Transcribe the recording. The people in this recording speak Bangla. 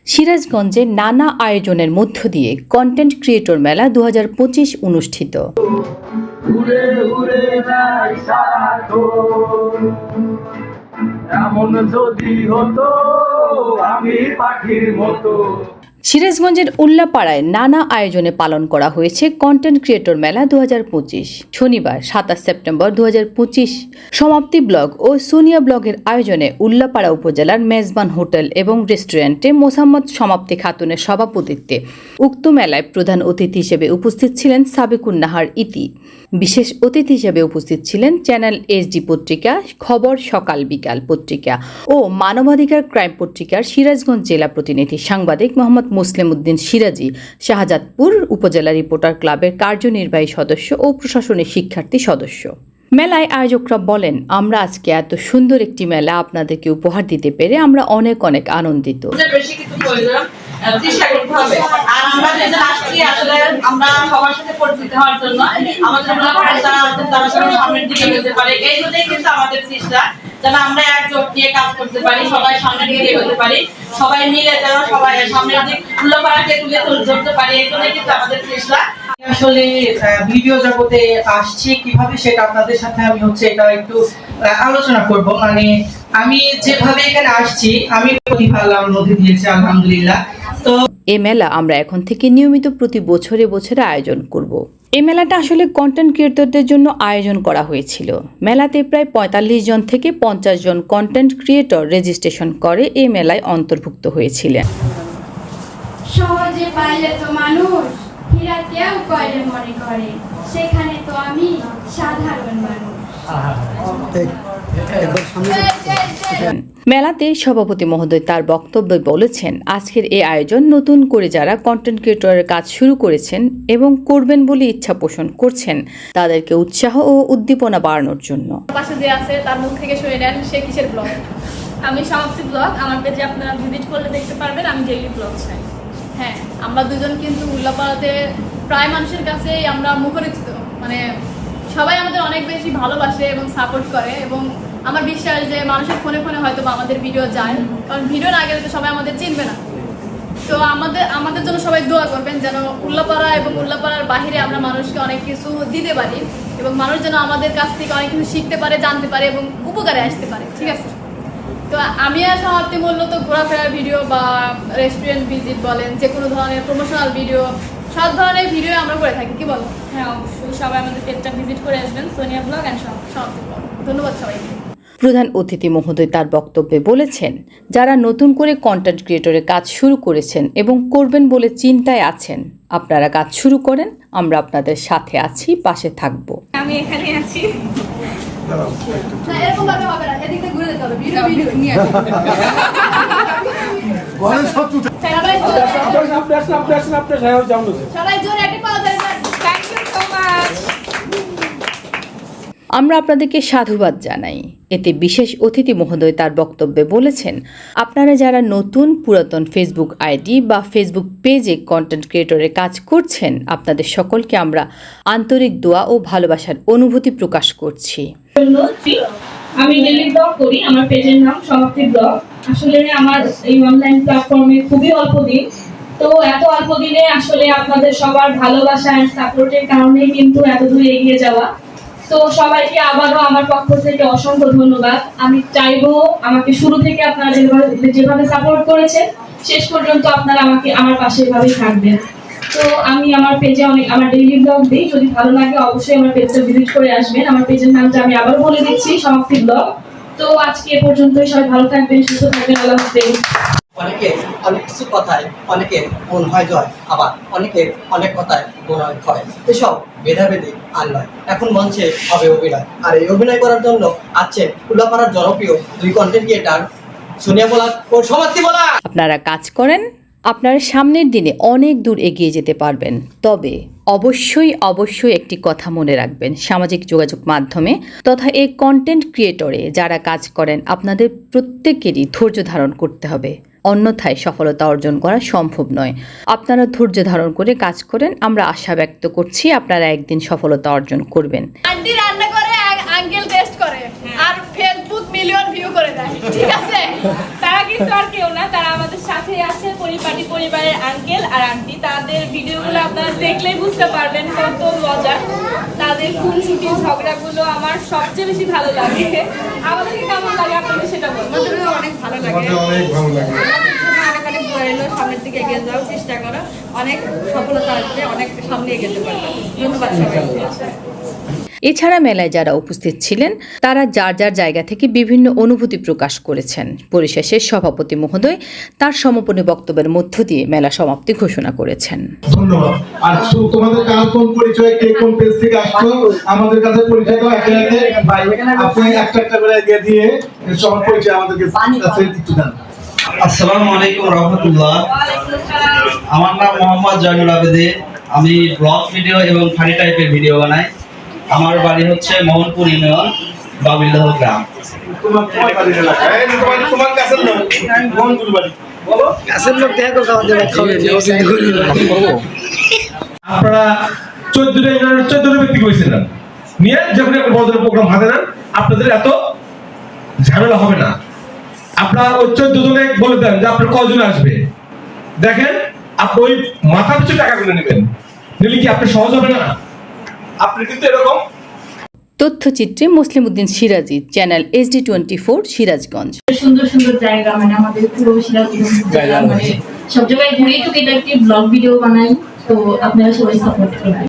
সিরাজগঞ্জে নানা আয়োজনের মধ্য দিয়ে কন্টেন্ট ক্রিয়েটর মেলা 2025 অনুষ্ঠিত। সিরাজগঞ্জের উল্লাপাড়ায় নানা আয়োজনে পালন করা হয়েছে কন্টেন্ট ক্রিয়েটর মেলা 2025। শনিবার 27 সেপ্টেম্বর 2025 সমাপ্তি ব্লগ ও সোনিয়া ব্লগের আয়োজনে উল্লাপাড়া উপজেলার মেজবান হোটেল এবং রেস্টুরেন্টে মোসাম্মদ সমাপ্তি খাতুনের সভাপতিত্বে উক্ত মেলায় প্রধান অতিথি হিসেবে উপস্থিত ছিলেন সাবেকুন নাহার ইতি। বিশেষ অতিথি হিসেবে উপস্থিত ছিলেন চ্যানেল এইচডি পত্রিকা, খবর সকাল বিকাল পত্রিকা ও মানবাধিকার ক্রাইম পত্রিকার সিরাজগঞ্জ জেলা প্রতিনিধি সাংবাদিক মোহাম্মদ মুসলিম উদ্দিন সিরাজি, শাহজাদপুর উপজেলা রিপোর্টার ক্লাবের কার্যনির্বাহী সদস্য ও প্রশাসনিক শিক্ষার্থী সদস্য। মেলায় আয়োজকরা বলেন, আমরা আজকে এত সুন্দর একটি মেলা আপনাদেরকে উপহার দিতে পেরে আমরা অনেক অনেক আনন্দিত। চেষ্টা করতে হবে। আর আমরা যেটা আসছি আসলে আমরা সবার সাথে পরিচিত হওয়ার জন্য আমাদের যারা আছেন তারা সবাই সামনের দিকে এগোতে পারে, এই জন্যই কিন্তু আমাদের চেষ্টা যেন আমরা একজোট নিয়ে কাজ করতে পারি, সবাই সামনের দিকে এগোতে পারি, সবাই মিলে যেন সবাই সামনের দিকে উল্লাপাড়াকে তুলে ধরতে পারি, এই জন্যই কিন্তু আমাদের চেষ্টা। আসলে ভিডিও জগতে আসছি কিভাবে সেটা আপনাদের সাথে আমি এটা একটু আলোচনা করব। মানে আমি যেভাবে এখানে আসছি আমি প্রতিভা আল্লাহর মধ্যে দিয়েছি আলহামদুলিল্লাহ। তো এই মেলা আমরা এখন থেকে নিয়মিত প্রতি বছরে আয়োজন করব। এই মেলাটা আসলে কন্টেন্ট ক্রিয়েটরদের জন্য আয়োজন করা হয়েছিল। মেলাতে প্রায় 45 জন থেকে 50 জন কন্টেন্ট ক্রিয়েটর রেজিস্ট্রেশন করে এই মেলায় অন্তর্ভুক্ত হয়েছিলেন। সহজে পাইলে তো মানুষ ফিরাতেও করে মনে করে, সেখানে তো আমি সাধারণ মানুষ। মেলাতে সভাপতি মহোদয় তার বক্তব্যে বলেছেন, আজকের এই আয়োজন নতুন করে যারা কন্টেন্ট ক্রিয়েটরের কাজ শুরু করেছেন এবং করবেন বলে ইচ্ছা পোষণ করছেন তাদেরকে উৎসাহ ও উদ্দীপনা বাড়ানোর জন্য। পাশে যে আছে তার মুখ থেকে শুনে নেন সে কিসের ব্লগ। আমি সমাপ্তি ব্লগ, আমার পেজে আপনারা ভিজিট করলে দেখতে পারবেন আমি ডেইলি ব্লগ চাই। হ্যাঁ, আমরা দুজন কিন্তু উল্লাপাড়াতে প্রায় মানুষের কাছেই আমরা মুখরিত, মানে সবাই আমাদের অনেক বেশি ভালোবাসে এবং সাপোর্ট করে, এবং আমার বিশ্বাস যে মানুষের ফোনে ফোনে হয়তো আমাদের ভিডিও যায়, কারণ ভিডিও না গেলে তো সবাই আমাদের চিনবে না। তো আমাদের জন্য সবাই দোয়া করবেন যেন উল্লাপাড়া এবং উল্লাপাড়ার বাহিরে আমরা মানুষকে অনেক কিছু দিতে পারি এবং মানুষ যেন আমাদের কাছ থেকে অনেক কিছু শিখতে পারে, জানতে পারে এবং উপকারে আসতে পারে। ঠিক আছে, তো আমি আর সমাপ্তি মূলত ঘোরাফেরার ভিডিও বা রেস্টুরেন্ট ভিজিট বলেন, যে কোনো ধরনের প্রমোশনাল ভিডিও, সব ধরনের ভিডিও আমরা করে থাকি। কি বলো? হ্যাঁ, অবশ্যই সবাই আমাদের পেজটা ভিজিট করে আসবেন, সোনিয়া ব্লগ অ্যান্ড সমাপ্তি ব্লগ। ধন্যবাদ সবাইকে। প্রধান অতিথি মহোদয় তার বক্তব্যে বলেছেন, যারা নতুন করে কন্টেন্ট ক্রিয়েটরের কাজ শুরু করেছেন এবং করবেন বলে চিন্তায় আছেন, আপনারা কাজ শুরু করেন, আমরা আপনাদের সাথে আছি, পাশে থাকব। আমি এখানে আছি। এরকম ভাবে হবে না, এদিকে ঘুরে যেতে হবে, ভিডিও নিয়ে সবাই জোরে একটা পাওয়া যায়। Thank you so much. আমরা আপনাদেরকে সাধুবাদ জানাই। এতে বিশেষ অতিথি মহোদয় তার বক্তব্যে বলেছেন, আপনারা যারা নতুন পুরাতন ফেসবুক আইডি বা ফেসবুক পেজে কন্টেন্ট ক্রিয়েটরের কাজ করছেন, আপনাদের সকলকে আমরা আন্তরিক দোয়া ও ভালোবাসার অনুভূতি প্রকাশ করছি। আমি ডেইলি ব্লগ করি, আমার পেজের নাম সমাপ্তি ব্লগ। আসলে আমার এই অনলাইন প্ল্যাটফর্মে খুবই অল্প দিন, তো এত অল্প দিনে আসলে আপনাদের সবার ভালোবাসা এন্ড সাপোর্টের কারণে কিন্তু এত দূর এগিয়ে যাওয়া। তো সবাইকে আবারও আমার পক্ষ থেকে অসংখ্য ধন্যবাদ। আমি চাইবো আমাকে শুরু থেকে আপনারা যেভাবে সাপোর্ট করেছেন শেষ পর্যন্ত আপনারা আমার পাশে এভাবেই থাকবেন। তো আমি আমার পেজে আমার ডেইলি ব্লগ দিই, যদি ভালো লাগে অবশ্যই আমার পেজটা ভিজিট করে আসবেন। আমার পেজের নামটা আমি আবার বলে দিচ্ছি, সমাপ্তি ব্লগ। তো আজকে এ পর্যন্তই, সবাই ভালো থাকবেন, সুস্থ থাকবেন, আল্লাহ হাফেজ। অনেকে অনেক কিছু কথায় অনেকে মন হয় জয়, আবার অনেকে অনেক কথায় মন হয় ভয়। এসব ভেদাভেদি আর নয়, এখন মঞ্চে হবে অভিনয়। আর এই অভিনয় করার জন্য আছেন উল্লাপাড়ার জনপ্রিয় দুই কন্টেন্ট ক্রিয়েটার সোনিয়া ব্লগ ও সমাপ্তি ব্লগ। আপনারা কাজ করেন, আপনারা সামনের দিনে অনেক দূর এগিয়ে যেতে পারবেন। তবে অবশ্যই একটি কথা মনে রাখবেন, সামাজিক যোগাযোগ মাধ্যমে তথা এই কন্টেন্ট ক্রিয়েটরে যারা কাজ করেন আপনাদের প্রত্যেকেরই ধৈর্য ধারণ করতে হবে, অন্যথায় সফলতা অর্জন করা সম্ভব নয়। আপনারা ধৈর্য ধারণ করে কাজ করেন, আমরা আশা ব্যক্ত করছি আপনারা একদিন সফলতা অর্জন করবেন। আন্টি রান্না করে, আঙ্কেল টেস্ট করে, আর ফেসবুক মিলিয়ন ভিউ করে দেয়। ঠিক আছে, তারা কিন্তু আর কেউ না, তারা আমাদের সাথেই আছে, পরিপাটি পরিবারের আঙ্কেল আর আন্টি। তাদের ভিডিওগুলো আপনারা দেখলেই বুঝতে পারবেন কত মজা। তাদের খুনসুটি ঝগড়াগুলো আমার সবচেয়ে বেশি ভালো লাগে। আমাদেরকে কেমন লাগে আপনাদের সেটা বলুন। আমাদেরও অনেক ভালো লাগে। আমাদের অনেক ভালো লাগে। অনেক অনেক বড় এলো, সামনের দিকে এগিয়ে যাওয়ার চেষ্টা করো, অনেক সফলতা আসবে, অনেক সামনে এগিয়ে যেতে পারবে। ধন্যবাদ সবাইকে। এছাড়া মেলায় যারা উপস্থিত ছিলেন তারা যার যার জায়গা থেকে বিভিন্ন অনুভূতি প্রকাশ করেছেন। পরিশেষে সভাপতি মহোদয় তার সমাপনী বক্তব্যের মধ্য দিয়ে মেলা সমাপ্তি ঘোষণা করেছেন। ধন্যবাদ। আর তোমাদের কার কোন পরিচয়, কে কোন পেজ থেকে আসছো আমাদের কাছে পরিচয় দাও। একে একে আপনি একটা একটা করে এগিয়ে দিয়ে সবার পরিচয় আমাদেরকে কাছে দিতে দেন। আসসালামু আলাইকুম রহমতুল্লাহ। আমার নাম মোহাম্মদ জয়নুল আবেদিন। আমি ব্লগ ভিডিও এবং ফানি টাইপের ভিডিও বানাই। আমার বাড়ি হচ্ছে মোহনপুর ইউনিয়ন, বাবুল্লাহ গ্রাম। তোমার কাছের লোক মনপুর বাড়ি বলো। কাছের লোক দেখা করতে আমাদের আপনারা 14 ব্যক্তি করেছিলেন নিয়ে যখন একটা বড় প্রোগ্রাম হাতে নেন, আপনাদের এত ঝামেলা হবে না। আপনারা ওই 14 জনে বলে দেন যে আপনার কজন আসবে। দেখেন আপনি ওই মাথা পিছু টাকা গুলো নেবেন, নিলে কি আপনার সহজ হবে না? আপনি কিন্তু এরকম তথ্যচিত্রে মুসলিম উদ্দিন সিরাজি, চ্যানেল SD24, সিরাজগঞ্জ। সুন্দর সুন্দর জায়গা, মানে আমাদের পুরো সিরাজগঞ্জ জেলা, মানে সব জায়গায় ঘুরে টুকিটাকি ব্লগ ভিডিও বানাই। তো আপনারা সবাই সাপোর্ট করবেন।